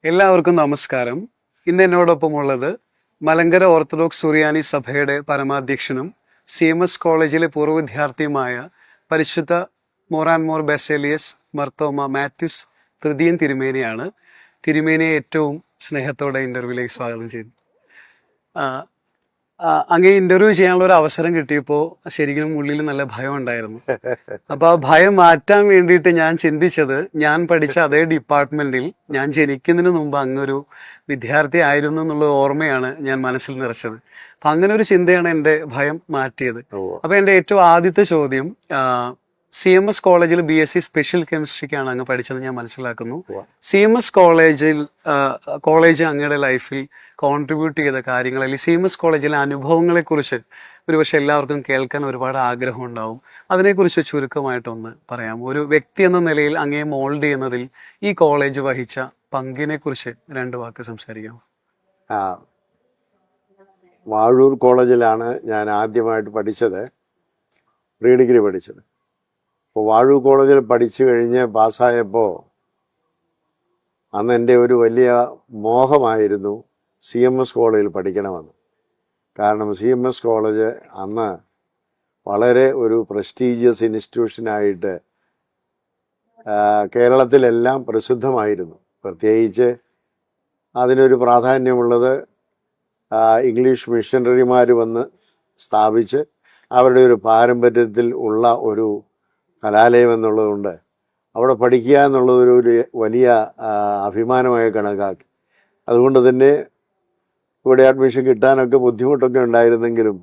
എല്ലാവർക്കും നമസ്കാരം. ഇന്ന് എന്നോടൊപ്പമുള്ളത് മലങ്കര ഓർത്തഡോക്സ് സുറിയാനി സഭയുടെ പരമാധ്യക്ഷനും CMS കോളേജിലെ പൂർവ്വ വിദ്യാർത്ഥിയുമായ പരിശുദ്ധ മോറാൻമോർ ബെസേലിയസ് മർത്തോമ മാത്യുസ് തൃതീയൻ തിരുമേനിയാണ്. തിരുമേനിയെ ഏറ്റവും സ്നേഹത്തോടെ ഇന്റർവ്യൂവിലേക്ക് സ്വാഗതം ചെയ്യുന്നു. അങ്ങേ ഇന്റർവ്യൂ ചെയ്യാനുള്ള ഒരു അവസരം കിട്ടിയപ്പോൾ ശരിക്കും ഉള്ളിൽ നല്ല ഭയം ഉണ്ടായിരുന്നു. അപ്പൊ ആ ഭയം മാറ്റാൻ വേണ്ടിയിട്ട് ഞാൻ ചിന്തിച്ചത്, ഞാൻ പഠിച്ച അതേ ഡിപ്പാർട്ട്മെന്റിൽ ഞാൻ ജനിക്കുന്നതിന് മുമ്പ് അങ്ങൊരു വിദ്യാർത്ഥി ആയിരുന്നു എന്നുള്ള ഓർമ്മയാണ് ഞാൻ മനസ്സിൽ നിറച്ചത്. അപ്പൊ അങ്ങനെ ഒരു ചിന്തയാണ് എന്റെ ഭയം മാറ്റിയത്. അപ്പൊ എന്റെ ഏറ്റവും ആദ്യത്തെ ചോദ്യം, CMS കോളേജിൽ BSc സ്പെഷ്യൽ കെമിസ്ട്രിക്കാണ് അങ്ങ് പഠിച്ചത് ഞാൻ മനസ്സിലാക്കുന്നു. CMS കോളേജ് അങ്ങയുടെ ലൈഫിൽ കോൺട്രിബ്യൂട്ട് ചെയ്ത കാര്യങ്ങൾ, അല്ലെങ്കിൽ CMS കോളേജിലെ അനുഭവങ്ങളെ കുറിച്ച് ഒരുപക്ഷെ എല്ലാവർക്കും കേൾക്കാൻ ഒരുപാട് ആഗ്രഹം ഉണ്ടാവും. അതിനെക്കുറിച്ച് ചുരുക്കമായിട്ടൊന്ന് പറയാം. ഒരു വ്യക്തി എന്ന നിലയിൽ അങ്ങയെ മോൾഡ് ചെയ്യുന്നതിൽ ഈ കോളേജ് വഹിച്ച പങ്കിനെ കുറിച്ച് രണ്ട് വാക്ക് സംസാരിക്കാം. വാഴൂർ കോളേജിലാണ് ഞാൻ ആദ്യമായിട്ട് പഠിച്ചത്, പ്രീ ഡിഗ്രി പഠിച്ചത്. അപ്പോൾ വാഴൂർ കോളേജിൽ പഠിച്ചു കഴിഞ്ഞ് പാസ്സായപ്പോൾ അന്ന് എൻ്റെ ഒരു വലിയ മോഹമായിരുന്നു CMS കോളേജിൽ പഠിക്കണമെന്ന്. കാരണം CMS കോളേജ് അന്ന് വളരെ ഒരു പ്രസ്റ്റീജിയസ് ഇൻസ്റ്റിറ്റ്യൂഷനായിട്ട് കേരളത്തിലെല്ലാം പ്രസിദ്ധമായിരുന്നു. പ്രത്യേകിച്ച് അതിനൊരു പ്രാധാന്യമുള്ളത് ഇംഗ്ലീഷ് മിഷണറിമാർ വന്ന് സ്ഥാപിച്ച് അവരുടെ ഒരു പാരമ്പര്യത്തിൽ ഉള്ള ഒരു കലാലയം എന്നുള്ളതുകൊണ്ട് അവിടെ പഠിക്കുക എന്നുള്ളതൊരു വലിയ അഭിമാനമായി കണക്കാക്കി. അതുകൊണ്ട് തന്നെ ഇവിടെ അഡ്മിഷൻ കിട്ടാനൊക്കെ ബുദ്ധിമുട്ടൊക്കെ ഉണ്ടായിരുന്നെങ്കിലും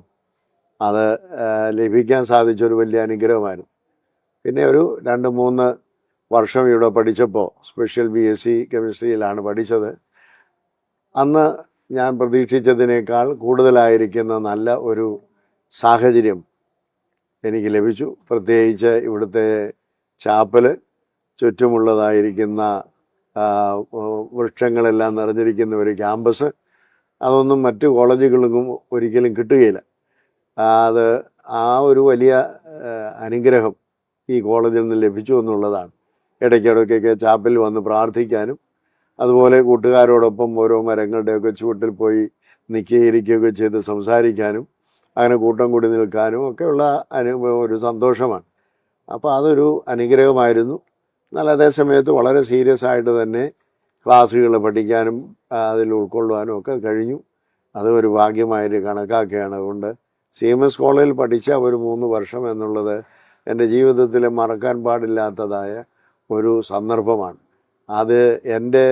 അത് ലഭിക്കാൻ സാധിച്ചൊരു വലിയ അനുഗ്രഹമായിരുന്നു. പിന്നെ ഒരു 2-3 വർഷം ഇവിടെ പഠിച്ചപ്പോൾ സ്പെഷ്യൽ BSc കെമിസ്ട്രിയിലാണ് പഠിച്ചത്. അന്ന് ഞാൻ പ്രതീക്ഷിച്ചതിനേക്കാൾ കൂടുതലായിരിക്കുന്ന നല്ല ഒരു സാഹചര്യം എനിക്ക് ലഭിച്ചു. പ്രത്യേകിച്ച് ഇവിടുത്തെ ചാപ്പല്, ചുറ്റുമുള്ളതായിരിക്കുന്ന വൃക്ഷങ്ങളെല്ലാം നിറഞ്ഞിരിക്കുന്ന ഒരു ക്യാമ്പസ്, അതൊന്നും മറ്റു കോളേജുകളിലും ഒരിക്കലും കിട്ടുകയില്ല. അത് ആ ഒരു വലിയ അനുഗ്രഹം ഈ കോളേജിൽ നിന്ന് ലഭിച്ചു എന്നുള്ളതാണ്. ഇടയ്ക്കിടയ്ക്കൊക്കെ ചാപ്പലിൽ വന്ന് പ്രാർത്ഥിക്കാനും അതുപോലെ കൂട്ടുകാരോടൊപ്പം ഓരോ മരങ്ങളുടെയൊക്കെ ചുവട്ടിൽ പോയി നിൽക്കുകയൊക്കെ ചെയ്ത് സംസാരിക്കാനും അങ്ങനെ കൂട്ടം കൂടി നിൽക്കാനും ഒക്കെയുള്ള ഒരു സന്തോഷമാണ്. അപ്പോൾ അതൊരു അനുഗ്രഹമായിരുന്നു. എന്നാൽ അതേ സമയത്ത് വളരെ സീരിയസ് ആയിട്ട് തന്നെ ക്ലാസ്സുകൾ പഠിക്കാനും അതിൽ ഉൾക്കൊള്ളുവാനും ഒക്കെ കഴിഞ്ഞു. അത് ഒരു ഭാഗ്യമായിട്ട് കണക്കാക്കുകയാണ്. അതുകൊണ്ട് CMS കോളേജിൽ പഠിച്ച ഒരു 3 വർഷം എന്നുള്ളത് എൻ്റെ ജീവിതത്തിൽ മറക്കാൻ പാടില്ലാത്തതായ ഒരു സന്ദർഭമാണ്. അത് എൻ്റെ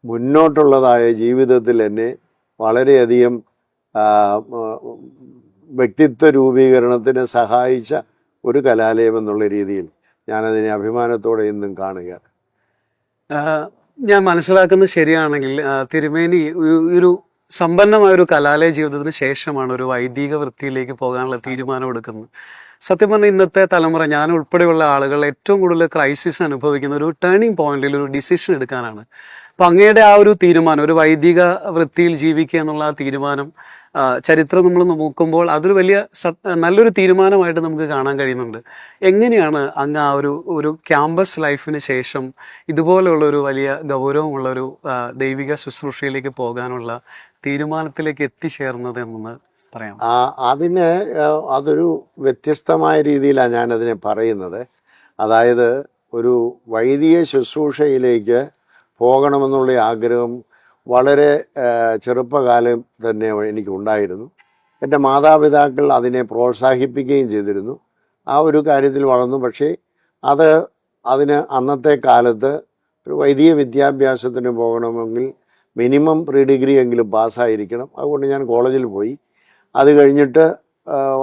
മുന്നോട്ടുള്ളതായ ജീവിതത്തിൽ എന്നെ വളരെയധികം വ്യക്തിത്വ രൂപീകരണത്തിന് സഹായിച്ച ഒരു കലാലയം എന്നുള്ള രീതിയിൽ ഞാനതിനെ അഭിമാനത്തോടെ ഇന്നും കാണുകയാണ്. ഞാൻ മനസ്സിലാക്കുന്നത് ശരിയാണെങ്കിൽ തിരുമേനി ഒരു സമ്പന്നമായ ഒരു കലാലയ ജീവിതത്തിന് ശേഷമാണ് ഒരു വൈദിക വൃത്തിയിലേക്ക് പോകാനുള്ള തീരുമാനം എടുക്കുന്നത്. സത്യം പറഞ്ഞാൽ ഇന്നത്തെ തലമുറ, ഞാൻ ഉൾപ്പെടെയുള്ള ആളുകൾ ഏറ്റവും കൂടുതൽ ക്രൈസിസ് അനുഭവിക്കുന്ന ഒരു ടേണിംഗ് പോയിന്റിൽ ഒരു ഡിസിഷൻ എടുക്കാനാണ്. അപ്പൊ അങ്ങയുടെ ആ ഒരു തീരുമാനം, ഒരു വൈദിക വൃത്തിയിൽ ജീവിക്കുക എന്നുള്ള ആ തീരുമാനം, ചരിത്രം നമ്മൾ നോക്കുമ്പോൾ അതൊരു വലിയ നല്ലൊരു തീരുമാനമായിട്ട് നമുക്ക് കാണാൻ കഴിയുന്നുണ്ട്. എങ്ങനെയാണ് അങ്ങ് ആ ഒരു ക്യാമ്പസ് ലൈഫിന് ശേഷം ഇതുപോലെയുള്ള ഒരു വലിയ ഗൗരവമുള്ളൊരു ദൈവിക ശുശ്രൂഷയിലേക്ക് പോകാനുള്ള തീരുമാനത്തിലേക്ക് എത്തിച്ചേർന്നത് എന്ന് പറയാം? അതിന് അതൊരു വ്യത്യസ്തമായ രീതിയിലാണ് ഞാനതിനെ പറയുന്നത്. അതായത് ഒരു വൈദിക ശുശ്രൂഷയിലേക്ക് പോകണമെന്നുള്ള ആഗ്രഹം വളരെ ചെറുപ്പകാലം തന്നെ എനിക്കുണ്ടായിരുന്നു. എൻ്റെ മാതാപിതാക്കൾ അതിനെ പ്രോത്സാഹിപ്പിക്കുകയും ചെയ്തിരുന്നു. ആ ഒരു കാര്യത്തിൽ വളർന്നു. പക്ഷേ അതിന് അന്നത്തെ കാലത്ത് ഒരു വൈദിക വിദ്യാഭ്യാസത്തിന് പോകണമെങ്കിൽ മിനിമം പ്രീ ഡിഗ്രി എങ്കിലും പാസ്സായിരിക്കണം. അതുകൊണ്ട് ഞാൻ കോളേജിൽ പോയി. അത് കഴിഞ്ഞിട്ട്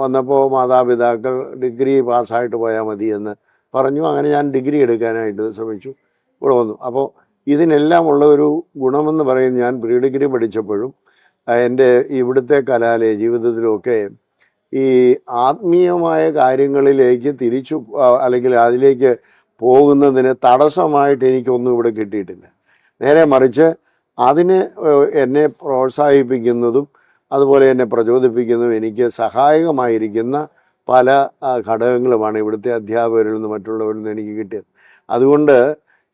വന്നപ്പോൾ മാതാപിതാക്കൾ ഡിഗ്രി പാസ്സായിട്ട് പോയാൽ മതി എന്ന് പറഞ്ഞു. അങ്ങനെ ഞാൻ ഡിഗ്രി എടുക്കാനായിട്ട് ശ്രമിച്ചു, ഇവിടെ വന്നു. അപ്പോൾ ഇതിനെല്ലാം ഉള്ള ഒരു ഗുണമെന്ന് പറയുന്നത്, ഞാൻ പ്രീ ഡിഗ്രി പഠിച്ചപ്പോഴും എൻ്റെ ഇവിടുത്തെ കലാലയ ജീവിതത്തിലുമൊക്കെ ഈ ആത്മീയമായ കാര്യങ്ങളിലേക്ക് അല്ലെങ്കിൽ അതിലേക്ക് പോകുന്നതിന് തടസ്സമായിട്ട് എനിക്കൊന്നും ഇവിടെ കിട്ടിയിട്ടില്ല. നേരെ മറിച്ച് അതിന് എന്നെ പ്രോത്സാഹിപ്പിക്കുന്നതും അതുപോലെ എന്നെ പ്രചോദിപ്പിക്കുന്നതും എനിക്ക് സഹായകമായിരിക്കുന്ന പല ഘടകങ്ങളുമാണ് ഇവിടുത്തെ അധ്യാപകരിൽ നിന്ന് മറ്റുള്ളവരിൽ നിന്ന് എനിക്ക് കിട്ടിയത്. അതുകൊണ്ട്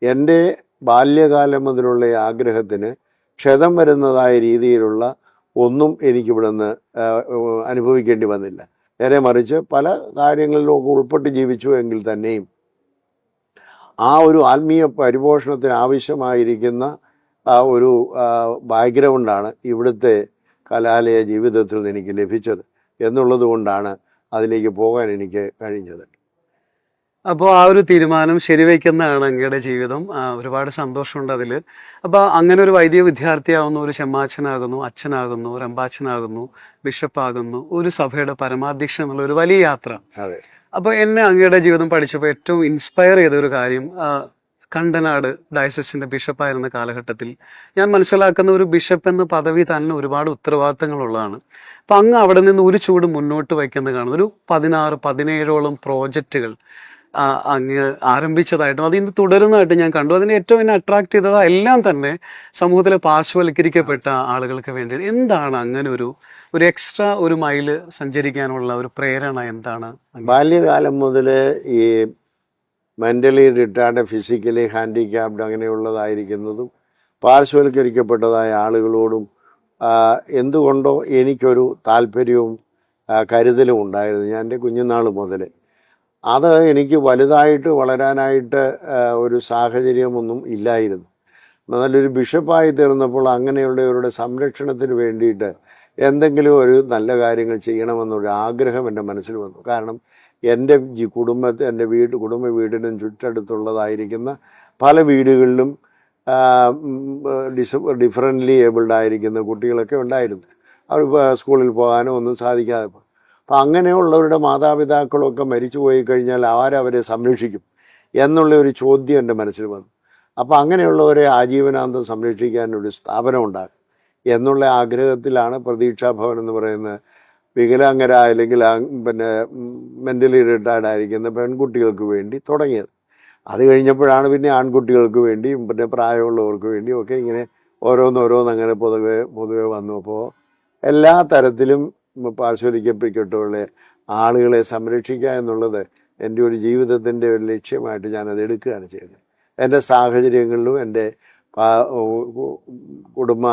എൻ്റെ ബാല്യകാലം മുതലുള്ള ഈ ആഗ്രഹത്തിന് ക്ഷതം വരുന്നതായ രീതിയിലുള്ള ഒന്നും എനിക്കിവിടുന്ന് അനുഭവിക്കേണ്ടി വന്നില്ല. നേരെ മറിച്ച് പല കാര്യങ്ങളിലൊക്കെ ഉൾപ്പെട്ട് ജീവിച്ചു എങ്കിൽ തന്നെയും ആ ഒരു ആത്മീയ പരിപോഷണത്തിന് ആവശ്യമായിരിക്കുന്ന ആ ഒരു ബാക്ക്ഗ്രൗണ്ടാണ് ഇവിടുത്തെ കലാലയ ജീവിതത്തിൽ നിന്ന് എനിക്ക് ലഭിച്ചത് എന്നുള്ളത് കൊണ്ടാണ് അതിലേക്ക് പോകാൻ എനിക്ക് കഴിഞ്ഞത്. അപ്പോൾ ആ ഒരു തീരുമാനം ശരിവയ്ക്കുന്നതാണ് അങ്ങയുടെ ജീവിതം. ഒരുപാട് സന്തോഷമുണ്ട് അതിൽ. അപ്പോൾ അങ്ങനെ ഒരു വൈദിക വിദ്യാർത്ഥിയാവുന്നു, ഒരു ചെമ്മാച്ചനാകുന്നു, അച്ഛനാകുന്നു, റമ്പാച്ചനാകുന്നു, ബിഷപ്പാകുന്നു, ഒരു സഭയുടെ പരമാധ്യക്ഷൻ എന്നുള്ള ഒരു വലിയ യാത്ര. അതെ. അപ്പോൾ എന്നെ അങ്ങയുടെ ജീവിതം പഠിച്ചപ്പോൾ ഏറ്റവും ഇൻസ്പയർ ചെയ്ത ഒരു കാര്യം, കണ്ടനാട് ഡയസസിന്റെ ബിഷപ്പായിരുന്ന കാലഘട്ടത്തിൽ ഞാൻ മനസ്സിലാക്കുന്ന ഒരു ബിഷപ്പ് എന്ന പദവി തന്നെ ഒരുപാട് ഉത്തരവാദിത്തങ്ങളുള്ളതാണ്. അപ്പം അങ്ങ് അവിടെ നിന്ന് ഒരു ചൂട് മുന്നോട്ട് വയ്ക്കുന്നത് കാണുന്നു. ഒരു 16-17ഓളം പ്രോജക്റ്റുകൾ അങ്ങ് ആരംഭിച്ചതായിട്ടും അത് ഇന്ന് തുടരുന്നതായിട്ട് ഞാൻ കണ്ടു. അതിന് ഏറ്റവും എന്നെ അട്രാക്ട് ചെയ്തത് എല്ലാം തന്നെ സമൂഹത്തിലെ പാർശ്വവൽക്കരിക്കപ്പെട്ട ആളുകൾക്ക് വേണ്ടി. എന്താണ് അങ്ങനെ ഒരു എക്സ്ട്രാ ഒരു മൈല് സഞ്ചരിക്കാനുള്ള ഒരു പ്രേരണ എന്താണ്? ബാല്യകാലം മുതൽ ഈ മെൻ്റലി റിട്ടാർഡ്, ഫിസിക്കലി ഹാൻഡിക്യാപ്ഡ് അങ്ങനെയുള്ളതായിരിക്കുന്നതും പാർശ്വവൽക്കരിക്കപ്പെട്ടതായ ആളുകളോടും എന്തുകൊണ്ടോ എനിക്കൊരു താല്പര്യവും കരുതലും ഉണ്ടായിരുന്നു ഞാൻ എൻ്റെ കുഞ്ഞുനാൾ മുതൽ. അത് എനിക്ക് വലുതായിട്ട് വളരാനായിട്ട് ഒരു സാഹചര്യമൊന്നും ഇല്ലായിരുന്നു. നല്ലൊരു ബിഷപ്പായി തീർന്നപ്പോൾ അങ്ങനെയുള്ളവരുടെ സംരക്ഷണത്തിന് വേണ്ടിയിട്ട് എന്തെങ്കിലും ഒരു നല്ല കാര്യങ്ങൾ ചെയ്യണമെന്നൊരു ആഗ്രഹം എൻ്റെ മനസ്സിൽ വന്നു. കാരണം എൻ്റെ എൻ്റെ കുടുംബ വീടിനും ചുറ്റടുത്തുള്ളതായിരിക്കുന്ന പല വീടുകളിലും ഡിഫറൻ്റ്ലി ഏബിൾഡ് ആയിരിക്കുന്ന കുട്ടികളൊക്കെ ഉണ്ടായിരുന്നു. അവർ സ്കൂളിൽ പോകാനോ ഒന്നും സാധിക്കാതെ. അപ്പം അങ്ങനെയുള്ളവരുടെ മാതാപിതാക്കളൊക്കെ മരിച്ചു പോയി കഴിഞ്ഞാൽ ആരവരെ സംരക്ഷിക്കും എന്നുള്ള ഒരു ചോദ്യം എൻ്റെ മനസ്സിൽ വന്നു. അപ്പോൾ അങ്ങനെയുള്ളവരെ ആജീവനാന്തം സംരക്ഷിക്കാനൊരു സ്ഥാപനം ഉണ്ടാകും എന്നുള്ള ആഗ്രഹത്തിലാണ് പ്രതീക്ഷാഭവൻ എന്ന് പറയുന്ന വികലാംഗരായ അല്ലെങ്കിൽ പിന്നെ മെൻ്റലി റിട്ടയർഡ് ആയിരിക്കുന്ന പെൺകുട്ടികൾക്ക് വേണ്ടി തുടങ്ങിയത്. അത് കഴിഞ്ഞപ്പോഴാണ് പിന്നെ ആൺകുട്ടികൾക്ക് വേണ്ടിയും പിന്നെ പ്രായമുള്ളവർക്ക് വേണ്ടിയും ഒക്കെ ഇങ്ങനെ ഓരോന്നങ്ങനെ പൊതുവെ വന്നു. അപ്പോൾ എല്ലാ തരത്തിലും പാർശ്വവൽക്കരിക്കപ്പെട്ടുള്ള ആളുകളെ സംരക്ഷിക്കുക എന്നുള്ളത് എൻ്റെ ഒരു ജീവിതത്തിൻ്റെ ഒരു ലക്ഷ്യമായിട്ട് ഞാനത് എടുക്കുകയാണ് ചെയ്തത്. എൻ്റെ സാഹചര്യങ്ങളിലും എൻ്റെ കുടുംബ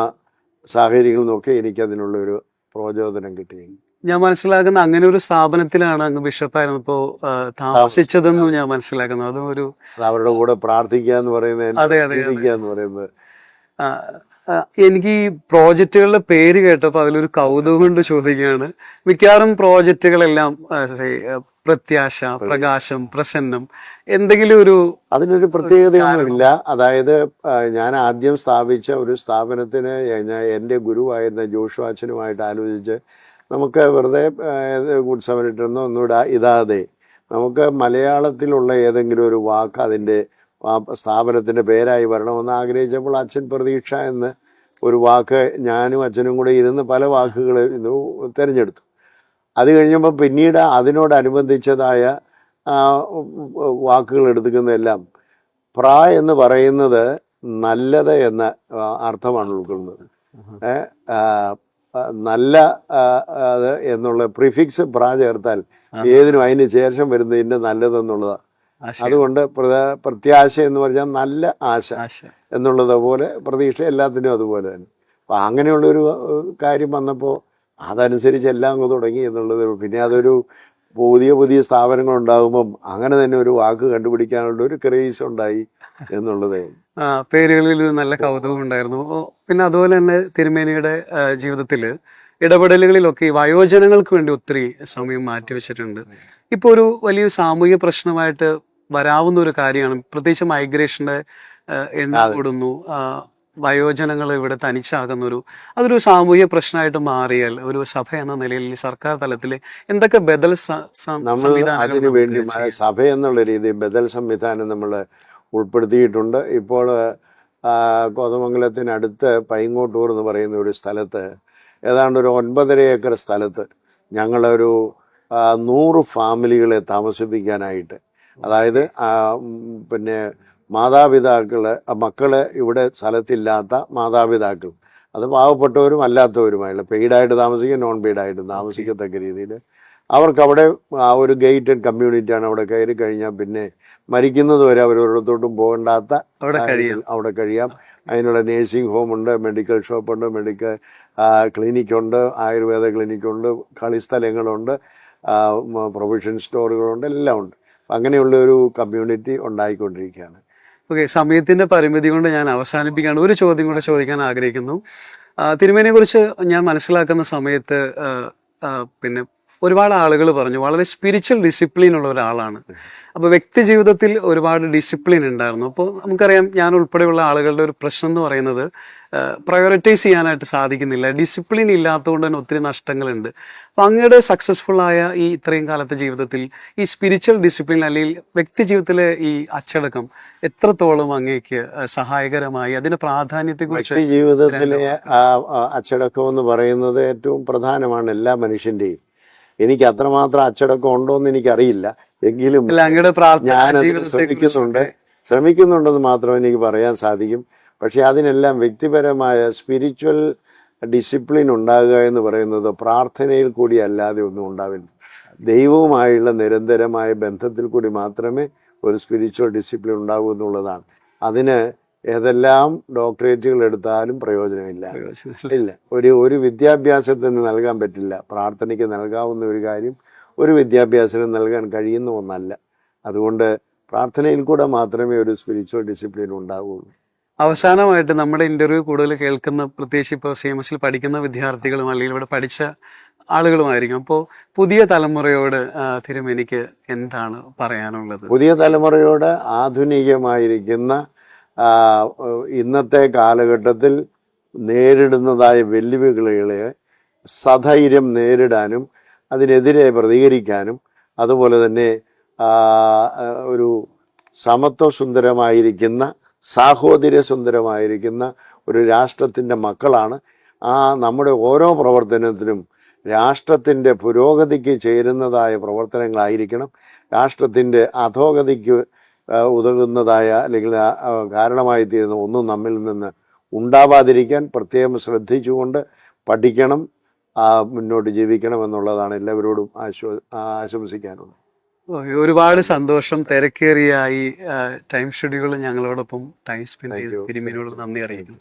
സാഹചര്യങ്ങളിൽ നിന്നൊക്കെ എനിക്കതിനുള്ളൊരു പ്രചോദനം കിട്ടി. ഞാൻ മനസ്സിലാക്കുന്ന അങ്ങനെ ഒരു സ്ഥാപനത്തിലാണ് അങ്ങ് ബിഷപ്പായിരുന്നപ്പോ താമസിച്ചതെന്ന് ഞാൻ മനസ്സിലാക്കുന്നു. അതും ഒരു അവരുടെ കൂടെ പ്രാർത്ഥിക്കുക എന്ന് പറയുന്നത്, എന്ന് പറയുന്നത്. എനിക്ക് ഈ പ്രോജക്റ്റുകളുടെ പേര് കേട്ടപ്പോൾ അതിലൊരു കൗതുകം കൊണ്ട് ചോദിക്കുകയാണ്. മിക്കവാറും പ്രോജക്റ്റുകളെല്ലാം പ്രത്യാശ, പ്രകാശം, പ്രസന്നം, എന്തെങ്കിലും ഒരു അതിനൊരു പ്രത്യേകതയൊന്നുമില്ല. അതായത് ഞാൻ ആദ്യം സ്ഥാപിച്ച ഒരു സ്ഥാപനത്തിന് എൻ്റെ ഗുരുവായിരുന്ന ജോഷു അച്ഛനുമായിട്ട് ആലോചിച്ച് നമുക്ക് വെറുതെ ഗുഡ് സമരിറ്റെന്നോ ഒന്നുകൂടെ ഇതാതെ നമുക്ക് മലയാളത്തിലുള്ള ഏതെങ്കിലും ഒരു വാക്ക് അതിൻ്റെ സ്ഥാപനത്തിൻ്റെ പേരായി വരണമെന്ന് ആഗ്രഹിച്ചപ്പോൾ അച്ഛൻ പ്രതീക്ഷ എന്ന് ഒരു വാക്ക് ഞാനും അച്ഛനും കൂടെ ഇരുന്ന് പല വാക്കുകൾ തിരഞ്ഞെടുത്തു. അത് കഴിഞ്ഞപ്പോൾ പിന്നീട് അതിനോടനുബന്ധിച്ചതായ വാക്കുകൾ എടുക്കുന്നതെല്ലാം എന്ന് പറയുന്നത് നല്ലത് എന്ന അർത്ഥമാണ് ഉൾക്കൊള്ളുന്നത്. നല്ല അത് എന്നുള്ള പ്രിഫിക്സ് ചേർത്താൽ ഏതിനും അതിന് ശേഷം വരുന്നതിൻ്റെ നല്ലതെന്നുള്ളതാണ്. അതുകൊണ്ട് പ്രത്യാശ എന്ന് പറഞ്ഞാൽ നല്ല ആശ എന്നുള്ളത് പോലെ പ്രതീക്ഷ എല്ലാത്തിനും അതുപോലെ തന്നെ. അപ്പം അങ്ങനെയുള്ളൊരു കാര്യം വന്നപ്പോൾ അതനുസരിച്ച് എല്ലാം അങ്ങ് തുടങ്ങി എന്നുള്ളത്. പിന്നെ അതൊരു പുതിയ സ്ഥാപനങ്ങൾ ഉണ്ടാകുമ്പം അങ്ങനെ തന്നെ ഒരു വാക്ക് കണ്ടുപിടിക്കാനുള്ള ഒരു ക്രേസ് ഉണ്ടായി എന്നുള്ളത്. പേരുകളിൽ നല്ല കൗതുകം ഉണ്ടായിരുന്നു. പിന്നെ അതുപോലെ തന്നെ തിരുമേനിയുടെ ജീവിതത്തിൽ ഇടപെടലുകളിലൊക്കെ ഈ വയോജനങ്ങൾക്ക് വേണ്ടി ഒത്തിരി സമയം മാറ്റിവെച്ചിട്ടുണ്ട്. ഇപ്പോൾ ഒരു വലിയ സാമൂഹിക പ്രശ്നമായിട്ട് വരാവുന്ന ഒരു കാര്യമാണ്, പ്രത്യേകിച്ച് മൈഗ്രേഷന്റെ എണ്ണം കൂടുന്നു, വയോജനങ്ങൾ ഇവിടെ തനിച്ചാകുന്നൊരു അതൊരു സാമൂഹിക പ്രശ്നമായിട്ട് മാറിയാൽ ഒരു സഭ എന്ന നിലയിൽ സർക്കാർ തലത്തിൽ എന്തൊക്കെ ബദൽ അതിനു വേണ്ടി സഭ എന്നുള്ള രീതിയിൽ ബദൽ സംവിധാനം നമ്മൾ ഉൾപ്പെടുത്തിയിട്ടുണ്ട്. ഇപ്പോൾ കോതമംഗലത്തിനടുത്ത് പൈങ്ങോട്ടൂർ എന്ന് പറയുന്ന ഒരു സ്ഥലത്ത് ഏതാണ്ട് ഒരു 9.5 ഏക്കർ സ്ഥലത്ത് ഞങ്ങളൊരു 100 ഫാമിലികളെ താമസിപ്പിക്കാനായിട്ട്, അതായത് പിന്നെ മക്കള് ഇവിടെ സ്ഥലത്തില്ലാത്ത മാതാപിതാക്കൾ, അത് പാവപ്പെട്ടവരും അല്ലാത്തവരുമായുള്ള പെയ്ഡായിട്ട് താമസിക്കുക, നോൺ പെയ്ഡായിട്ട് താമസിക്കത്തക്ക രീതിയിൽ അവർക്ക് അവിടെ ആ ഒരു ഗേറ്റഡ് കമ്മ്യൂണിറ്റിയാണ്. അവിടെ കയറി കഴിഞ്ഞാൽ പിന്നെ മരിക്കുന്നത് വരെ അവരൊരിടത്തോട്ടും പോകണ്ടാത്ത അവിടെ കഴിയാം. അതിനുള്ള നേഴ്സിംഗ് ഹോമുണ്ട്, മെഡിക്കൽ ഷോപ്പുണ്ട്, മെഡിക്കൽ ക്ലിനിക്കുണ്ട്, ആയുർവേദ ക്ലിനിക്കുണ്ട്, കളിസ്ഥലങ്ങളുണ്ട്, പ്രൊവിഷൻ സ്റ്റോറുകളുണ്ട്, എല്ലാം ഉണ്ട്. അങ്ങനെയുള്ള ഒരു കമ്മ്യൂണിറ്റി ഉണ്ടായിക്കൊണ്ടിരിക്കുകയാണ്. ഓക്കെ, സമയത്തിന്റെ പരിമിതി കൊണ്ട് ഞാൻ അവസാനിപ്പിക്കാണ്. ഒരു ചോദ്യം കൂടെ ചോദിക്കാൻ ആഗ്രഹിക്കുന്നു. തിരുമേനിയെ കുറിച്ച് ഞാൻ മനസ്സിലാക്കുന്ന സമയത്ത് പിന്നെ ഒരുപാട് ആളുകൾ പറഞ്ഞു വളരെ സ്പിരിച്വൽ ഡിസിപ്ലിൻ ഉള്ള ഒരാളാണ്. അപ്പോൾ വ്യക്തി ജീവിതത്തിൽ ഒരുപാട് ഡിസിപ്ലിൻ ഉണ്ടായിരുന്നു. അപ്പോൾ നമുക്കറിയാം, ഞാൻ ഉൾപ്പെടെയുള്ള ആളുകളുടെ ഒരു പ്രശ്നം എന്ന് പറയുന്നത് പ്രയോറിറ്റൈസ് ചെയ്യാനായിട്ട് സാധിക്കുന്നില്ല. ഡിസിപ്ലിൻ ഇല്ലാത്തതുകൊണ്ട് തന്നെ ഒത്തിരി നഷ്ടങ്ങളുണ്ട്. അപ്പോൾ അങ്ങയുടെ സക്സസ്ഫുൾ ആയ ഈ ഇത്രയും കാലത്തെ ജീവിതത്തിൽ ഈ സ്പിരിച്വൽ ഡിസിപ്ലിൻ അല്ലെങ്കിൽ വ്യക്തി ജീവിതത്തിലെ ഈ അച്ചടക്കം എത്രത്തോളം അങ്ങേക്ക് സഹായകരമായി, അതിന്റെ പ്രാധാന്യത്തെക്കുറിച്ച്? വ്യക്തി ജീവിതത്തിലെ അച്ചടക്കം എന്ന് പറയുന്നത് ഏറ്റവും പ്രധാനമാണ് എല്ലാ മനുഷ്യന്റെയും. എനിക്ക് അത്രമാത്രം അച്ചടക്കം ഉണ്ടോ എന്ന് എനിക്കറിയില്ല, എങ്കിലും ഞാനത് ശ്രമിക്കുന്നുണ്ടെന്ന് മാത്രമേ എനിക്ക് പറയാൻ സാധിക്കും. പക്ഷെ അതിനെല്ലാം വ്യക്തിപരമായ സ്പിരിച്വൽ ഡിസിപ്ലിൻ ഉണ്ടാകുക എന്ന് പറയുന്നത് പ്രാർത്ഥനയിൽ കൂടി അല്ലാതെ ഒന്നും ഉണ്ടാവില്ല. ദൈവവുമായുള്ള നിരന്തരമായ ബന്ധത്തിൽ കൂടി മാത്രമേ ഒരു സ്പിരിച്വൽ ഡിസിപ്ലിൻ ഉണ്ടാകൂ എന്നുള്ളതാണ്. അതിന് ഏതെല്ലാം ഡോക്ടറേറ്റുകൾ എടുത്താലും പ്രയോജനമില്ല. ഇല്ല, ഒരു വിദ്യാഭ്യാസത്തിന് നൽകാൻ പറ്റില്ല. പ്രാർത്ഥനയ്ക്ക് നൽകാവുന്ന ഒരു കാര്യം ഒരു വിദ്യാഭ്യാസത്തിന് നൽകാൻ കഴിയുന്ന ഒന്നല്ല. അതുകൊണ്ട് പ്രാർത്ഥനയിൽ കൂടെ മാത്രമേ ഒരു സ്പിരിച്വൽ ഡിസിപ്ലിൻ ഉണ്ടാവുകയുള്ളൂ. അവസാനമായിട്ട് നമ്മുടെ ഇന്റർവ്യൂ കൂടുതൽ കേൾക്കുന്ന, പ്രത്യേകിച്ച് ഇപ്പോൾ CMS പഠിക്കുന്ന വിദ്യാർത്ഥികളും അല്ലെങ്കിൽ ഇവിടെ പഠിച്ച ആളുകളുമായിരിക്കും. അപ്പോൾ പുതിയ തലമുറയോട് തിരുമേനിക്ക് എന്താണ് പറയാനുള്ളത്? പുതിയ തലമുറയോട് ആധുനികമായിരിക്കുന്ന ഇന്നത്തെ കാലഘട്ടത്തിൽ നേരിടുന്നതായ വെല്ലുവിളികളെ സധൈര്യം നേരിടാനും അതിനെതിരെ പ്രതികരിക്കാനും, അതുപോലെ തന്നെ ഒരു സമത്വസുന്ദരമായിരിക്കുന്ന, സാഹോദര്യ സുന്ദരമായിരിക്കുന്ന ഒരു രാഷ്ട്രത്തിൻ്റെ മക്കളാണ്. നമ്മുടെ ഓരോ പ്രവർത്തനത്തിനും രാഷ്ട്രത്തിൻ്റെ പുരോഗതിക്ക് ചേരുന്നതായ പ്രവർത്തനങ്ങളായിരിക്കണം. രാഷ്ട്രത്തിൻ്റെ അധോഗതിക്ക് ഉതകുന്നതായ അല്ലെങ്കിൽ കാരണമായി തീരുന്ന ഒന്നും നമ്മിൽ നിന്ന് ഉണ്ടാവാതിരിക്കാൻ പ്രത്യേകം ശ്രദ്ധിച്ചുകൊണ്ട് പഠിക്കണം, മുന്നോട്ട് ജീവിക്കണം എന്നുള്ളതാണ് എല്ലാവരോടും ആശംസിക്കാനുള്ളത്. ഒരുപാട് സന്തോഷം. തിരക്കേറിയ ഈ ടൈം ഷെഡ്യൂൾ ഞങ്ങളോടൊപ്പം ടൈം സ്പെൻഡ് ചെയ്ത് തിരുമേനിയോട് നന്ദി അറിയിക്കുന്നു.